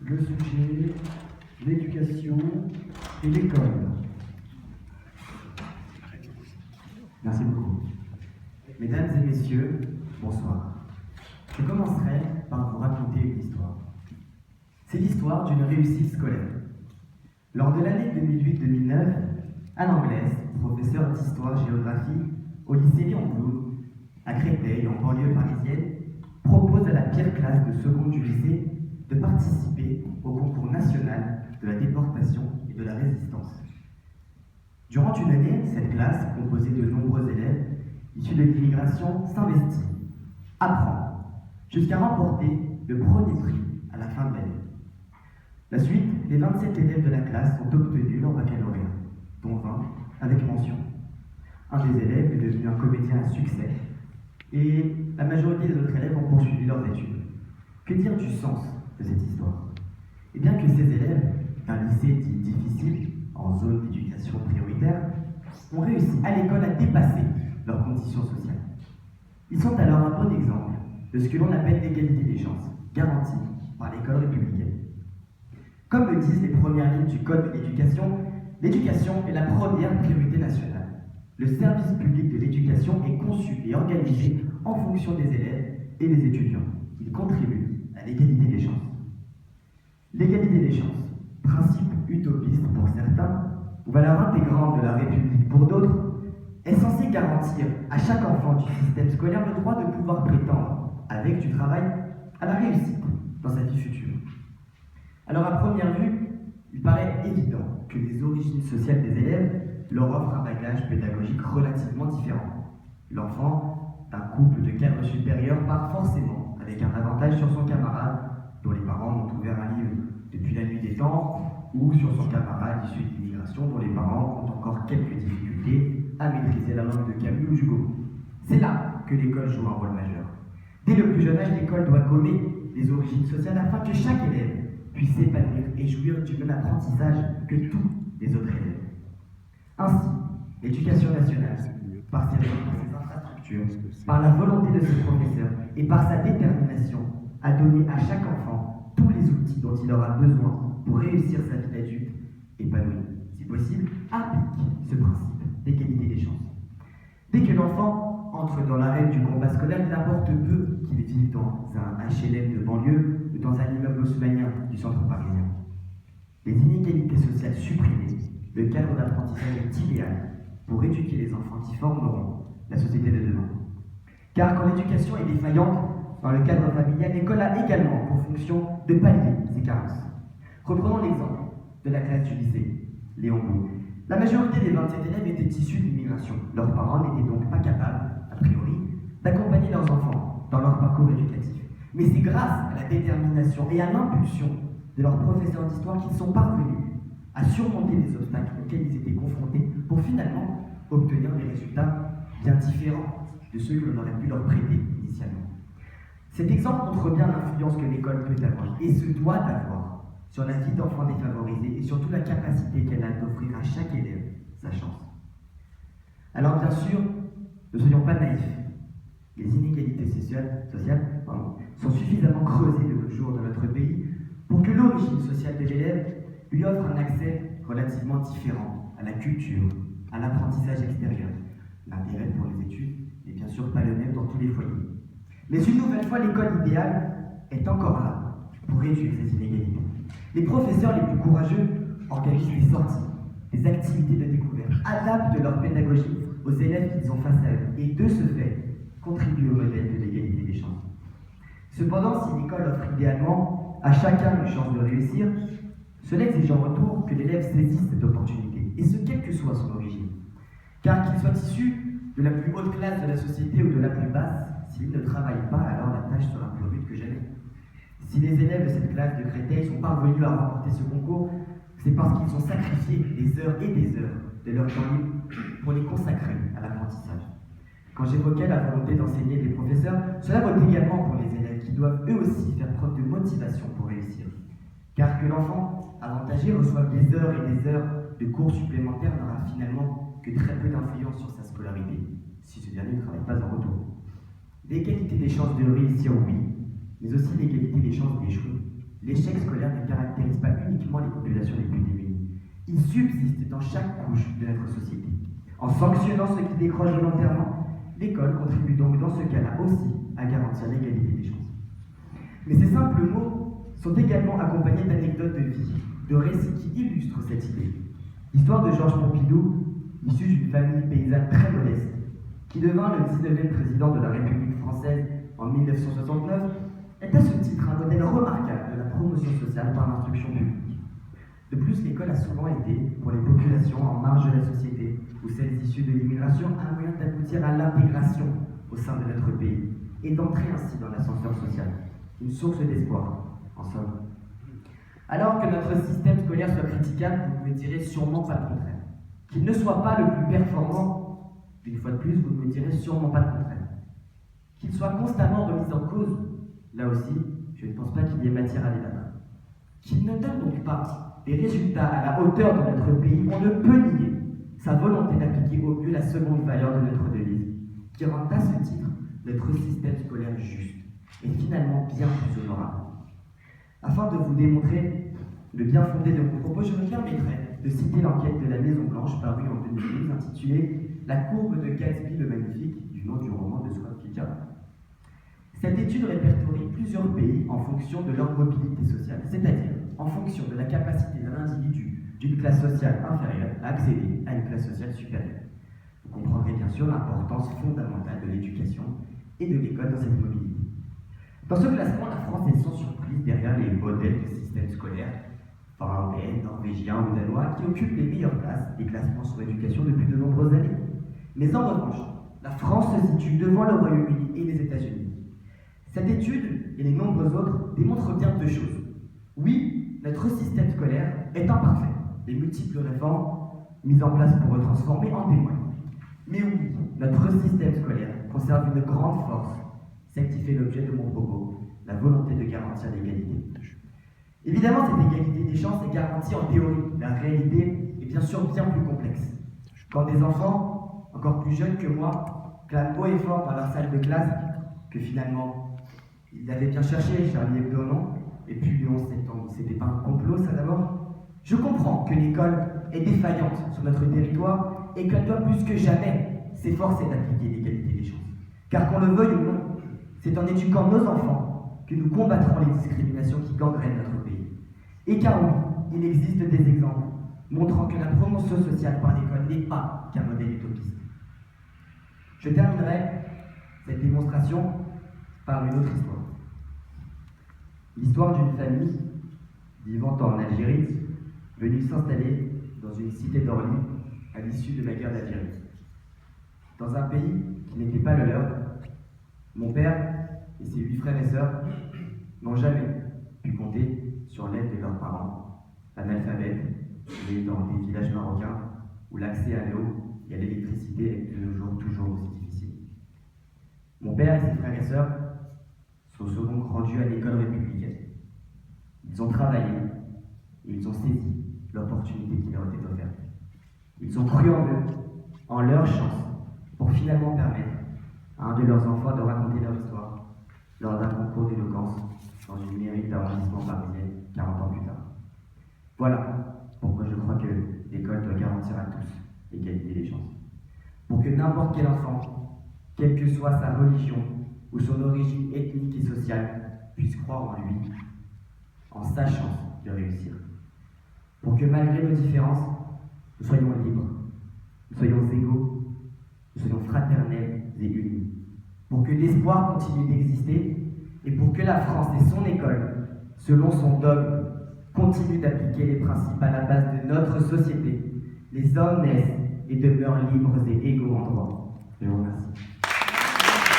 le sujet, l'éducation et l'école. Merci beaucoup. Mesdames et messieurs, bonsoir. Je commencerai par vous raconter une histoire. C'est l'histoire d'une réussite scolaire. Lors de l'année 2008-2009, Anne Anglaise, professeure d'histoire-géographie au lycée Léon Blum, à Créteil, en banlieue parisienne, propose à la pire classe de seconde du lycée de participer au concours national de la déportation et de la résistance. Durant une année, cette classe, composée de nombreux élèves issus de l'immigration, s'investit, apprend, jusqu'à remporter le premier prix à la fin de l'année. La suite, les 27 élèves de la classe ont obtenu leur baccalauréat, dont 20 avec mention. Un des élèves est devenu un comédien à succès, et la majorité des autres élèves ont poursuivi leurs études. Que dire du sens de cette histoire? Eh bien que ces élèves, d'un lycée dit difficile, en zone d'éducation prioritaire, ont réussi à l'école à dépasser leurs conditions sociales. Ils sont alors un bon exemple de ce que l'on appelle l'égalité des chances, garantie par l'école républicaine. Comme le disent les premières lignes du Code de l'éducation est la première priorité nationale. Le service public de l'éducation est conçu et organisé en fonction des élèves et des étudiants. Il contribue à l'égalité des chances. L'égalité des chances, principe utopiste pour certains, ou valeur intégrante de la République pour d'autres, est censé garantir à chaque enfant du système scolaire le droit de pouvoir prétendre, avec du travail, à la réussite dans sa vie future. Alors à première vue, il paraît évident que les origines sociales des élèves leur offrent un bagage pédagogique relativement différent. L'enfant d'un couple de cadres supérieurs part forcément avec un avantage sur son camarade dont les parents ont ouvert un livre depuis la nuit des temps, ou sur son camarade issu de l'immigration dont les parents ont encore quelques difficultés à maîtriser la langue de Camus ou Hugo. C'est là que l'école joue un rôle majeur. Dès le plus jeune âge, l'école doit gommer les origines sociales afin que chaque élève puisse s'épanouir et jouir du même apprentissage que tous les autres élèves. Ainsi, l'éducation nationale, par ses infrastructures, par la volonté de ses professeurs et par sa détermination, a donné à chaque enfant tous les outils dont il aura besoin pour réussir sa vie d'adulte épanouie. Si possible, applique ce principe d'égalité des chances. Dès que l'enfant entre dans l'arène du combat scolaire, il importe peu qu'il vive dans un HLM de banlieue ou dans un immeuble haussmannien du centre parisien. Les inégalités sociales supprimées, le cadre d'apprentissage est idéal pour éduquer les enfants qui formeront la société de demain. Car quand l'éducation est défaillante dans le cadre familial, l'école a également pour fonction de pallier ces carences. Reprenons l'exemple de la classe du lycée Léon Blum. La majorité des 27 élèves étaient issus de l'immigration. Leurs parents n'étaient donc pas capables, a priori, d'accompagner leurs enfants dans leur parcours éducatif. Mais c'est grâce à la détermination et à l'impulsion de leurs professeurs d'histoire qu'ils sont parvenus à surmonter les obstacles auxquels ils étaient confrontés pour finalement obtenir des résultats bien différents de ceux que l'on aurait pu leur prêter initialement. Cet exemple montre bien l'influence que l'école peut avoir et se doit d'avoir sur la vie d'enfants défavorisés et surtout la capacité qu'elle a d'offrir à chaque élève sa chance. Alors bien sûr, ne soyons pas naïfs. Les inégalités sociales sont suffisamment creusées de nos jours dans notre pays pour que l'origine sociale de l'élève lui offre un accès relativement différent à la culture, à l'apprentissage extérieur. L'intérêt pour les études n'est bien sûr pas le même dans tous les foyers. Mais une nouvelle fois, l'école idéale est encore là pour réduire ces inégalités. Les professeurs les plus courageux organisent des sorties, des activités de découverte, adaptent leur pédagogie aux élèves qu'ils ont face à eux et de ce fait, contribuent au modèle de l'égalité des chances. Cependant, si l'école offre idéalement à chacun une chance de réussir, cela exige en retour que l'élève saisisse cette opportunité, et ce quelle que soit son origine. Car qu'il soit issu de la plus haute classe de la société ou de la plus basse, s'il ne travaille pas, alors la tâche sera plus rude que jamais. Si les élèves de cette classe de Créteil sont parvenus à remporter ce concours, c'est parce qu'ils ont sacrifié des heures et des heures de leur temps libre pour les consacrer à l'apprentissage. Quand j'évoquais la volonté d'enseigner des professeurs, cela vaut également pour les élèves qui doivent eux aussi faire preuve de motivation pour réussir. Car que l'enfant avantagé reçoive des heures et des heures de cours supplémentaires n'aura finalement que très peu d'influence sur sa scolarité, si ce dernier ne travaille pas en retour. L'égalité des chances de réussir, oui, mais aussi l'égalité des chances d'échouer. l'échec scolaire ne caractérise pas uniquement les populations les plus démunies. Il subsiste dans chaque couche de notre société. En sanctionnant ceux qui décrochent volontairement, l'école contribue donc dans ce cas-là aussi à garantir l'égalité des chances. Mais ces simples mots sont également accompagnés d'anecdotes de vie, de récits qui illustrent cette idée. L'histoire de Georges Pompidou, issu d'une famille paysanne très modeste, qui devint le 19e président de la République française en 1969, est à ce titre un modèle remarquable de la promotion sociale par l'instruction publique. De plus, l'école a souvent été, pour les populations en marge de la société ou celles issues de l'immigration, un moyen d'aboutir à l'intégration au sein de notre pays et d'entrer ainsi dans l'ascenseur social. Une source d'espoir, en somme. Alors que notre système scolaire soit critiquable, vous ne me direz sûrement pas le contraire. Qu'il ne soit pas le plus performant, une fois de plus, vous ne me direz sûrement pas le contraire. Qu'il soit constamment remis en cause, là aussi, je ne pense pas qu'il y ait matière à débattre. Qu'il ne donne donc pas des résultats à la hauteur de notre pays, on ne peut nier sa volonté d'appliquer au mieux la seconde valeur de notre devise, qui rend à ce titre notre système scolaire juste et finalement bien plus honorable. Afin de vous démontrer le bien fondé de mon propos, je me permettrai de citer l'enquête de la Maison Blanche parue en 2012 intitulée « La courbe de Gatsby le Magnifique » du nom du roman de Scott Fitzgerald. Cette étude répertorie plusieurs pays en fonction de leur mobilité sociale, c'est-à-dire en fonction de la capacité d'un individu d'une classe sociale inférieure à accéder à une classe sociale supérieure. Vous comprendrez bien sûr l'importance fondamentale de l'éducation et de l'école dans cette mobilité. Dans ce classement, la France est sans surprise derrière les modèles de système scolaire finlandais, norvégiens ou danois qui occupent les meilleures places des classements sur l'éducation depuis de nombreuses années. Mais en revanche, la France se situe devant le Royaume-Uni et les États-Unis. Cette étude et les nombreuses autres démontrent bien deux choses. Oui, notre système scolaire est imparfait. Les multiples réformes mises en place pour le transformer en témoignent. Mais oui, notre système scolaire conserve une grande force, celle qui fait l'objet de mon propos, la volonté de garantir l'égalité. Évidemment, cette égalité des chances est garantie en théorie. La réalité est bien sûr bien plus complexe. Quand des enfants, encore plus jeunes que moi, clament haut et fort dans leur salle de classe que finalement, ils avaient bien cherché Charlie Hebdo, non? Et puis le 11 septembre, c'était pas un complot, ça d'abord? Je comprends que l'école est défaillante sur notre territoire et qu'elle doit plus que jamais s'efforcer d'appliquer l'égalité des chances. Car qu'on le veuille ou non, c'est en éduquant nos enfants que nous combattrons les discriminations qui gangrènent notre pays. Et car oui, il existe des exemples montrant que la promotion sociale par l'école n'est pas qu'un modèle utopiste. Je terminerai cette démonstration par une autre histoire. L'histoire d'une famille vivant en Algérie, venue s'installer dans une cité d'Orly à l'issue de la guerre d'Algérie. Dans un pays qui n'était pas le leur, mon père et ses 8 frères et sœurs n'ont jamais pu compter sur l'aide de leurs parents, analphabètes, nés dans des villages marocains où l'accès à l'eau et à l'électricité est de nos jours toujours aussi difficile. Mon père et ses frères et sœurs sont donc rendus à l'école républicaine. Ils ont travaillé et ils ont saisi l'opportunité qui leur était offerte. Ils ont cru en eux, en leur chance, pour finalement permettre à un de leurs enfants de raconter leur histoire lors d'un concours d'éloquence dans une mairie d'arrondissement parisienne 40 ans plus tard. Voilà pourquoi je crois que l'école doit garantir à tous l'égalité des chances. Pour que n'importe quel enfant, quelle que soit sa religion ou son origine ethnique et sociale, puisse croire en lui, en sa chance de réussir. Pour que malgré nos différences, nous soyons libres, nous soyons égaux, nous soyons fraternels et unis. Pour que l'espoir continue d'exister et pour que la France et son école, selon son dogme, continuent d'appliquer les principes à la base de notre société. Les hommes naissent et demeurent libres et égaux en droit. Je vous remercie.